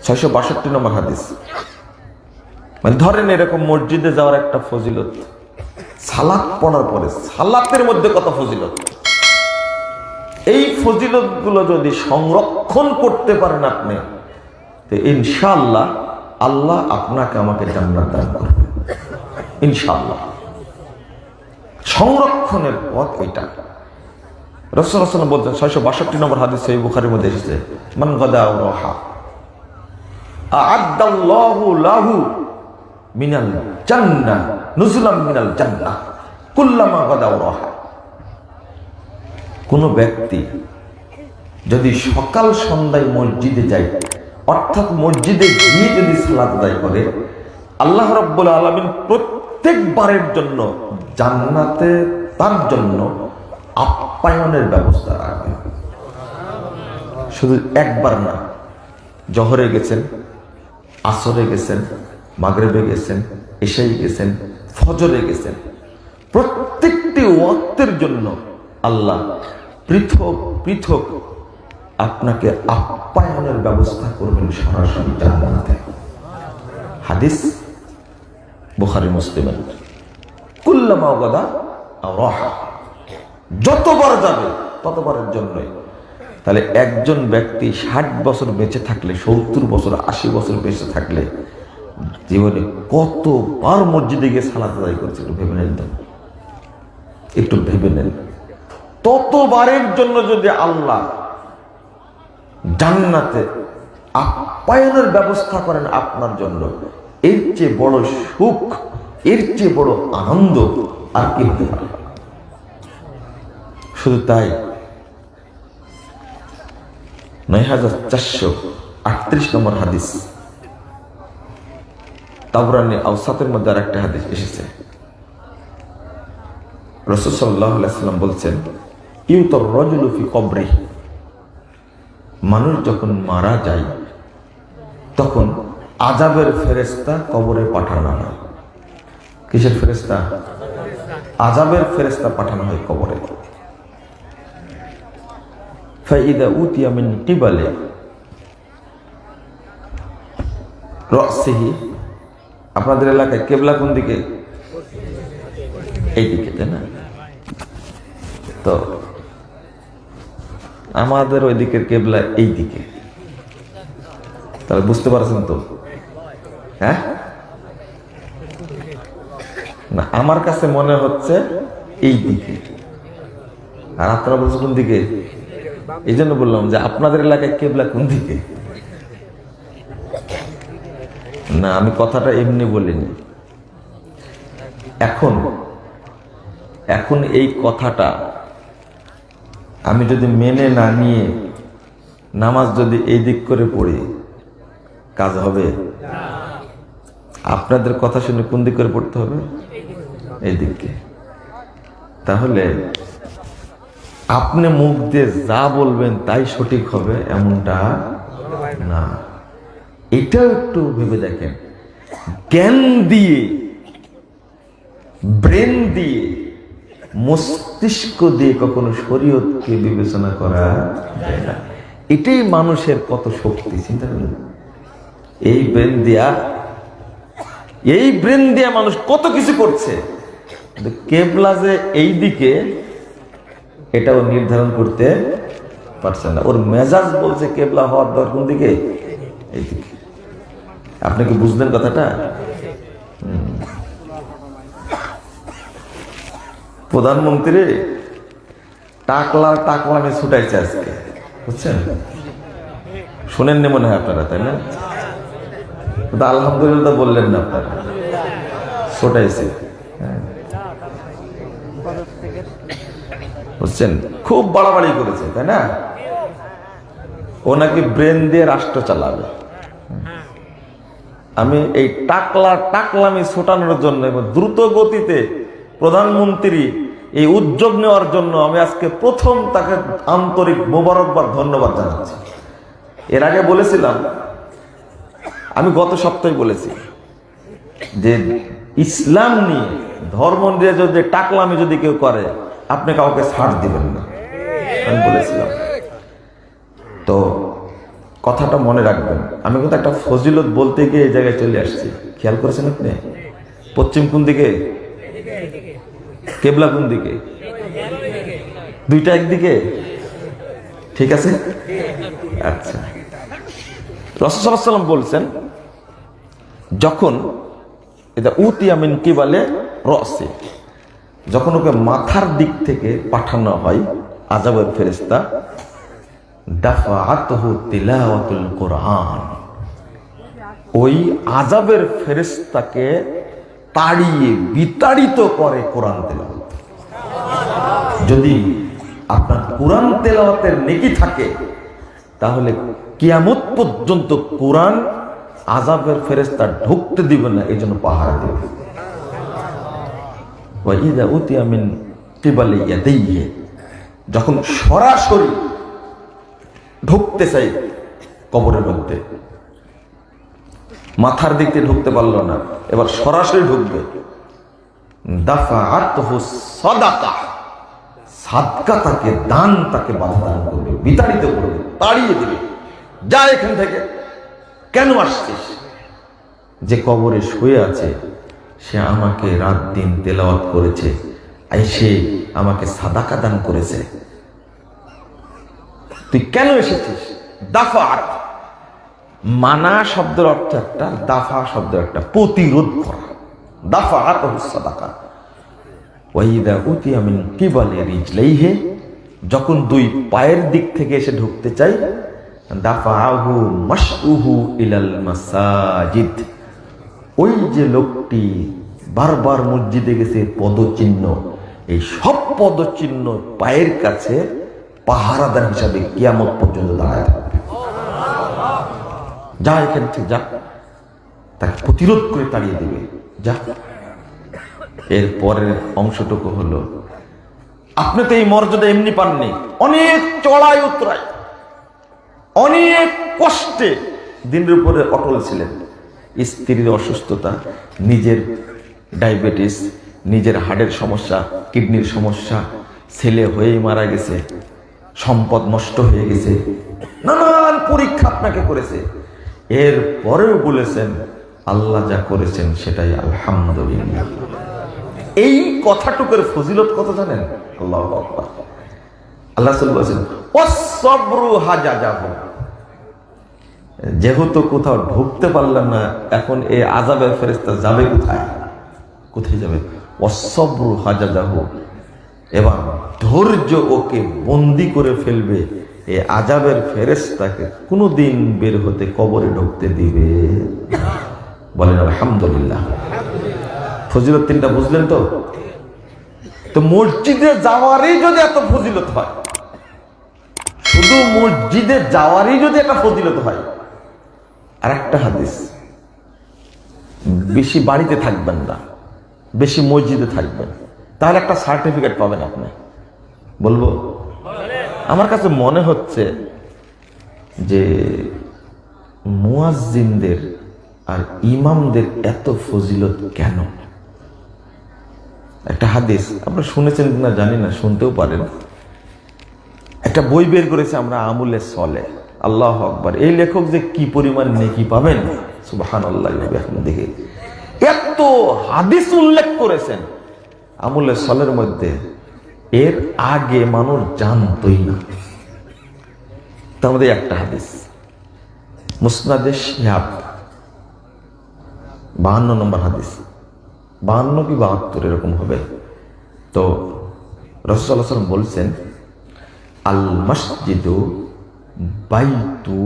662 নম্বর হাদিস। মানে ধরেন এরকম মসজিদে যাওয়ার একটা ফজিলত, সালাত পড়ার পরে সালাতের মধ্যে কত ফজিলত, এই ফজিলত গুলো যদি সংরক্ষণ করতে পারেন আপনি, তো ইনশাআল্লাহ আল্লাহ আপনাকে আমাকে জান্নাত দান করবে ইনশাআল্লাহ। সংরক্ষণের পথ এটা। রাসূল সাল্লাল্লাহু আলাইহি ওয়াসাল্লাম বলছেন, 662 নম্বর হাদিস সহিহ বুখারীর মধ্যে এসেছে, মান গাদা রাহা আ'আদাল্লাহু লাহু মিনাল জান্নাহ নুজুলাম মিনাল জান্নাহ কুল্লামা গাদা রাহা। কোন ব্যক্তি যদি সকাল সন্ধ্যায় মসজিদে যায়, অর্থাৎ মসজিদে গিয়ে যদি সালাত আদায় করে, আল্লাহ রাব্বুল আলামিন প্রত্যেকবারের জন্য জান্নাতে তার জন্য আপ্যায়নের ব্যবস্থা রাখবে। শুধু একবার না, জোহরে গেছেন, আসরে গেছেন, মাগরিবে গেছেন, এশায় গেছেন, ফজরে গেছেন, প্রত্যেকটি ওয়াক্তের জন্য আল্লাহ পৃথক পৃথক আপনাকে আপ্যায়নের ব্যবস্থা করবেন সরাসরি জান্নাতে। হাদিস বুখারী মুসলিমের। কুল্লামা গাদা রাহা, যতবার যাবে ততবারের জন্যই। তাহলে একজন ব্যক্তি 60 বছর বেঁচে থাকলে, 70 বছর 80 বছর বেঁচে থাকলে জীবনে কতবার মসজিদে গিয়ে সালাত আদায় করছে, একটু ভেবে নেন তো, একটু ভেবে নেন। ততবারের জন্য যদি আল্লাহ জান্নাতে আপ্যায়নের ব্যবস্থা করেন আপনার জন্য, এর চেয়ে বড় সুখ, এর চেয়ে বড় আনন্দ আর কি হতে পারে? শুধু তাই, 9438 নম্বর হাদিস, তাবরানী আওসাতের মধ্যে আর একটা হাদিস এসেছে। রাসূল সাল্লাল্লাহু আলাইহি ওয়াসাল্লাম বলছেন, ইউতার রাজুলু ফি কবরিহি, মানুষ যখন মারা যায় তখন আযাবের ফেরেশতা কবরে পাঠানো হয়। কিসের ফেরেশতা? আযাবের ফেরেশতা পাঠানো হয় কবরে। ফাইদা উতিয়া মিন কিবালি রাসিহি, আপনাদের এলাকায় কিবলা কোন দিকে? এই দিকে, তাই না? তো আমাদের ওই দিকের কিবলা এই দিকে, তাহলে বুঝতে পারছেন তো? হ্যাঁ না, আমার কাছে মনে হচ্ছে এই দিকে, আর আপনারা বলছেন কোন দিকে। এই জন্য বললাম যে আপনাদের এলাকায় কিবলা কোন দিকে। না, আমি কথাটা এমনি বলিনি। এখন এই কথাটা আমি যদি মেনে না নিয়ে নামাজ যদি এই দিক করে পড়ি, কাজ হবে? আপনাদের কথা শুনে কোন দিক করে পড়তে হবে? এই দিকে। তাহলে আপনি মুখ দিয়ে যা বলবেন তাই সঠিক হবে এমনটা না, এটাও একটু ভেবে দেখেন। জ্ঞান দিয়ে, ব্রেন দিয়ে, মস্তিষ্ক দিয়ে কখনো শরীয়তকে বিবেচনা করা যায় না। এটাই মানুষের কত শক্তি, চিন্তা করেন। এই ব্রেন দিয়া মানুষ কত কিছু করছে, কেবলা যে এই দিকে এটাও নির্ধারণ করতে পারছে না। ওর মেজাজ বলছে কেবলা হওয়ার দরকার কোন দিকে? এই দিকে। আপনি কি বুঝলেন কথাটা? প্রধানমন্ত্রী টাকলামে ছুটাইছে আজকে, বুঝছেন? শোনেননি মনে হয় আপনারা, তাই না? আলহামদুলিল্লাহ বললেন না আপনারা, ছুটাইছে। বুঝছেন, খুব বাড়াবাড়ি করেছে, তাই না? ও নাকি ব্রেন দিয়ে রাষ্ট্র চালাবে। আমি এই টাকলামি ছোটানোর জন্য এবং দ্রুত গতিতে প্রধানমন্ত্রী এই উদ্যোগ নেওয়ার জন্য আমি আজকে প্রথম তাকে আন্তরিক মোবারকবাদ, ধন্যবাদ জানাচ্ছি। এর আগে বলেছিলাম, আমি গত সপ্তাহে বলেছি যে ইসলাম নিয়ে, ধর্ম নিয়ে যদি টাকলামি যদি কেউ করে, আপনি কাউকে ছাড় দিবেন না, আমি বলেছিলাম। তো কথাটা মনে রাখবেন। আমি কিন্তু একটা ফজিলত বলতে গিয়ে এই জায়গায় চলে আসছি, খেয়াল করেছেন আপনি? পশ্চিম কোন দিকে, কেবলা কোন দিকে? দুইটা একদিকে, ঠিক আছে? আচ্ছা, রাসূল সাল্লাল্লাহু আলাইহি ওয়াসাল্লাম বলছেন, যখন এটা উতিয়া মিন কিবালে রাসি, যখন ওকে মাথার দিক থেকে পাঠানো হয় আযাবের ফেরেশতা, দাফাআতহু তিলাওয়াতুল কোরআন, ওই আযাবের ফেরেশতাকে তাড়িয়ে বিতাড়িত করে কোরআন তেলাওয়াত। যদি আপনার কোরআন তেলাওয়াতের নেকি থাকে তাহলে কিয়ামত পর্যন্ত কোরআন আযাবের ফেরেশতা ঢুকতে দিবে না, এই জন্য পাহারা দিবে। ওয়া ইযা উতিয়া মিন কিবালি ইয়াদাইহি, যখন সরাসরি ঢুকতে চাই কবরের মধ্যে, মাথার দিক দিয়ে ঢুকতে পারলো না, এবার সরাসরি ঢুকবে, দাফাআতহু সাদাকা, সাদকা তাকে, দান তাকে বাধা দান করবে, বিতাড়িত করবে, তাড়িয়ে দিবে, যা এখান থেকে, কেন আসছিস? যে কবরে শুয়ে আছে সে আমাকে রাত দিন তেলাওয়াত করেছে, সে আমাকে সাদাকা দান করেছে, তুই কেন এসেছিস? দাফাআত, মানা শব্দের অর্থ একটা, দাফা শব্দের একটা, প্রতিরোধ করা। দাফাআতহু সাদাকা। ওয়াইদা উতিয়া মিন কিবালি রিজলাইহি, যখন দুই পায়ের দিক থেকে এসে ঢুকতে চাই, দাফাআহু মাশউহু ইলাল মাসাজিদ, ওই যে লোকটি বারবার মসজিদে গেছে, পদচিহ্ন, এই সব পদচিহ্ন পায়ের কাছে পাহারাদার হিসাবে কিয়ামত পর্যন্ত দাঁড়ায় থাকবে। যা এখান থেকে যা, তাকে প্রতিরোধ করে তাড়িয়ে দিবে, যা। এর পরের অংশটুকু হলো, আপনি তো এই মর্যাদা এমনি পাননি, অনেক চড়াই উতরাই, অনেক কষ্টে দিনের উপরে অটল ছিলেন। স্ত্রীর অসুস্থতা, নিজের ডায়াবেটিস, নিজের হার্টের সমস্যা, কিডনির সমস্যা, ছেলে হয়েই মারা গেছে, সম্পদ নষ্ট হয়ে গেছে, নানান পরীক্ষা আপনাকে করেছে, এর পরেও বলেছেন আল্লাহ যা করেছেন সেটাই আলহামদুলিল্লাহ। এই কথাটুকুর ফজিলত কত জানেন? আল্লাহু আকবার। আল্লাহ রাসূল বলেছেন ওয়াসসাবরু হাজাজাহু, যেহেতু কোথাও ঢুকতে পারলেন না, এখন এই আযাবের ফেরেশতা যাবে কোথায়? কোথায় যাবে? ওয়াসসাবরু হাজাজাহু, এবার ধৈর্য ওকে বন্দি করে ফেলবে, এই আযাবের ফেরেশতাকে কোনোদিন বের হতে, কবরে ঢুকতে দিবে। বলেন আলহামদুলিল্লাহ। ফজিলত তিনটা বুঝলেন তো? তো মসজিদে যাওয়ারই যদি এত ফজিলত হয়, শুধু মসজিদে যাওয়ারই যদি একটা ফজিলত হয়, আর একটা হাদিস, বেশি বাড়িতে থাকবেন না, বেশি মসজিদে থাকবেন, তাহলে একটা সার্টিফিকেট পাবেন আপনি। বলবো? আমার কাছে মনে হচ্ছে যে মুয়াজ্জিনদের আর ইমামদের এত ফজিলত কেন? একটা হাদিস আপনারা শুনেছেন কিনা জানি না, শুনতেও পারেন। একটা বই বের করেছে আমরা, আমলে সলে, আল্লাহু আকবার। এই লেখক যে কি পরিমাণ নেকি পাবেন, সুবহানাল্লাহ। দেখে এত হাদিস উল্লেখ করেছেন আমলে সলের মধ্যে, এর আগে মানুষ জানতই না। তার মধ্যে একটা হাদিস, মুসনাদে শিহাব, 52 নম্বর হাদিস, 52 কি 72 এরকম হবে। তো রাসূল সাল্লাল্লাহু আলাইহি ওয়াসাল্লাম বলছেন, আল মসজিদু বাইতু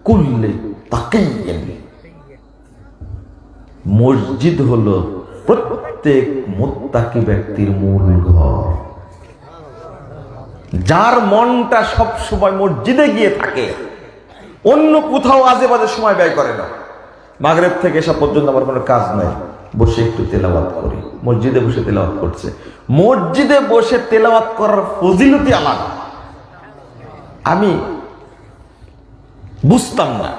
কুল্লি তাকিয়্যিন, মসজিদ হলো প্রত্যেক মুত্তাকি ব্যক্তির মূল ঘর। যার মনটা সব সময় মসজিদে গিয়ে থাকে, অন্য কোথাও আজে বাজে সময় ব্যয় করে না। মাগরিব থেকে এসা পর্যন্ত আমার কোনো কাজ নাই, বসে একটু তেলাওয়াত করি, মসজিদে বসে তেলাওয়াত করছে। মসজিদে বসে তেলাওয়াত করার ফজিলতই আলাদা। আমি বুঝতাম না,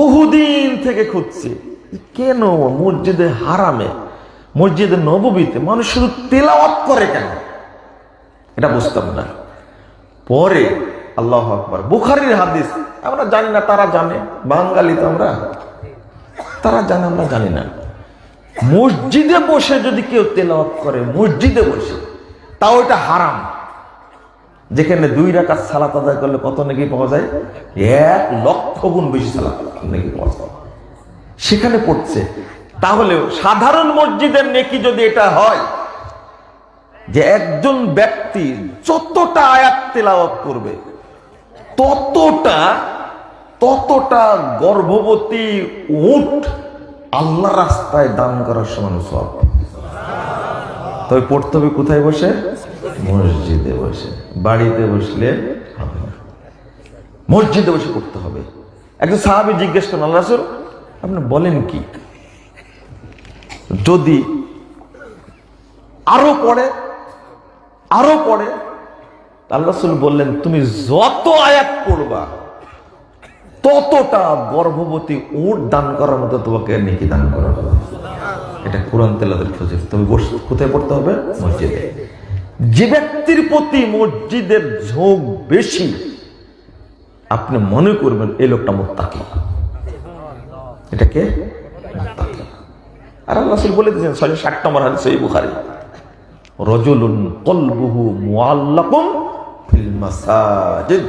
বহুদিন থেকে খুঁজছি, কেন মসজিদে হারামে, মসজিদে নববীতে মানুষ শুধু তেলাওয়াত করে কেন, এটা বুঝতাম না। পরে আল্লাহু আকবার, বুখারীর হাদিস। আমরা জানি না, তারা জানে। বাঙালি তো আমরা, তারা জানে, আমরা জানি না। মসজিদে বসে যদি কেউ তেলাওয়াত করে, মসজিদে বসে, তাও এটা হারাম। যেখানে 2 রাকাত সালাত আদায় করলে কত নেকি পাওয়া যায়? 1,00,000 গুণ বেশি সালাত নেকি পাওয়া যায়, সেখানে পড়ছে। তাহলে সাধারণ মসজিদের নেকি যদি এটা হয় যে একজন ব্যক্তি যতটা আয়াত তেলাওয়াত করবে ততটা গর্ভবতী উট আল্লাহ রাস্তায় দান করার সমান সওয়াব। তবে পড়তে হবে কোথায় বসে? মসজিদে বসে। বাড়িতে বসলে হবে না, মসজিদে বসে করতে হবে। একজন সাহাবী জিজ্ঞেস করেন, আল্লাহ রাসূল আপনি বলেন কি, যদি আরো পড়ে আল্লাহ রাসূল বললেন, তুমি যত আয়াত পড়বা ততটা গর্ভবতী উট দান করার মতো তোমাকে নেকি দান করা হবে। এটা কোরআন তেলাওয়াতের ফজিলত। তুমি কোথায় পড়তে হবে? মসজিদে। যে ব্যক্তির প্রতি মসজিদের ঝোঁক বেশি, আপনি মনে করবেন এই লোকটা মুত্তাকি। এটাকে মুত্তাকি। আর আল্লাহ রাসূল বলে দিয়েছেন 60 নম্বর হাদিস সহিহ বুখারী, রাজুলুন কলবুহু মুআল্লাকুন ফিল মাসাজিদ।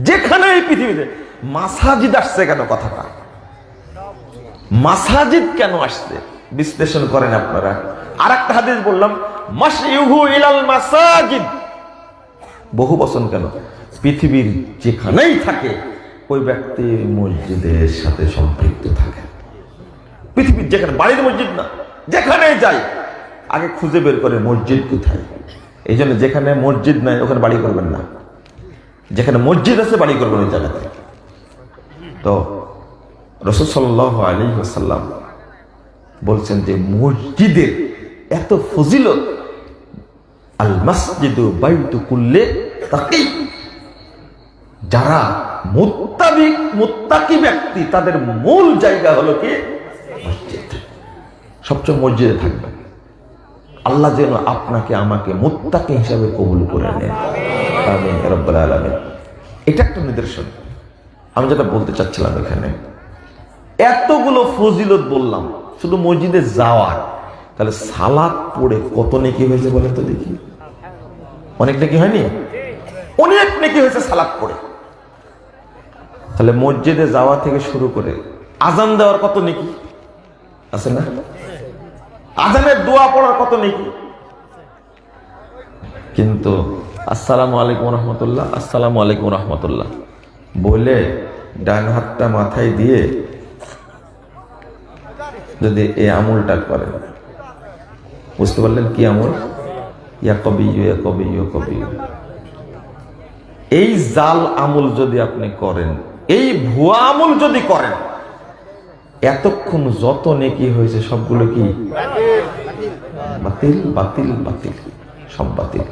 যেখানে এই পৃথিবীতে মাসাজিদ আসছে, কেন কথাটা মাসাজিদ কেন আসছে বিশ্লেষণ করেন আপনারা। আর একটা হাদিস বললাম, মাশইউহু ইলাল মাসাজিদ, বহু বচন কেন? পৃথিবীর যেখানেই থাকে ওই ব্যক্তি মসজিদের সাথে সম্পৃক্ত থাকে। পৃথিবীর যেখানে, বাড়ির মসজিদ না, যেখানেই যায় আগে খুঁজে বের করে মসজিদ কোথায়। এই জন্য যেখানে মসজিদ নাই ওখানে বাড়ি করবেন না, যেখানে মসজিদ আছে বাড়ি করবেন ওই জায়গাতে। তো রাসূল সাল্লাল্লাহু আলাইহি ওয়াসাল্লাম বলছেন যে মসজিদের এত ফজিলত, আল মাসজিদু বাইতু কুল্লি তাকি। যারা মুত্তাকি ব্যক্তি তাদের মূল জায়গা হলো কি? মসজিদ। সবচেয়ে মসজিদে থাকবেন। আল্লাহ যেন আপনাকে আমাকে মুত্তাকি হিসাবে কবুল করে নেন, আমিন ইয়া রাব্বাল আলামিন। এটা একটা নিদর্শন। আমি যেটা বলতে চাচ্ছিলাম, এখানে এতগুলো ফজিলত বললাম শুধু মসজিদে যাওয়ার, তাহলে সালাত পড়ে কত নেকি হয়েছে বলেন তো দেখি? অনেক নেকি হয়নি? অনেক নেকি হয়েছে সালাত পড়ে। তাহলে মসজিদে যাওয়া থেকে শুরু করে আজান দেওয়ার কত নেকি আছে না? আজানের দোয়া পড়ার কত নেকি। কিন্তু আসসালামু আলাইকুম রহমতুল্লাহ, আসসালামু আলাইকুম রহমতুল্লাহ বলে ডান হাতটা মাথায় দিয়ে যদি এই আমলটা করেন, বুঝতে পারলেন কি আমল? ইয়া কবিয়্যু ইয়া কবিয়্যু ইয়া কবিয়্যু। এই জাল আমল যদি আপনি করেন, এই ভুয়া আমল যদি করেন, এতক্ষণ যত নেকি হয়েছে সবগুলো কি বাতিল বাতিল বাতিল, সব বাতিল।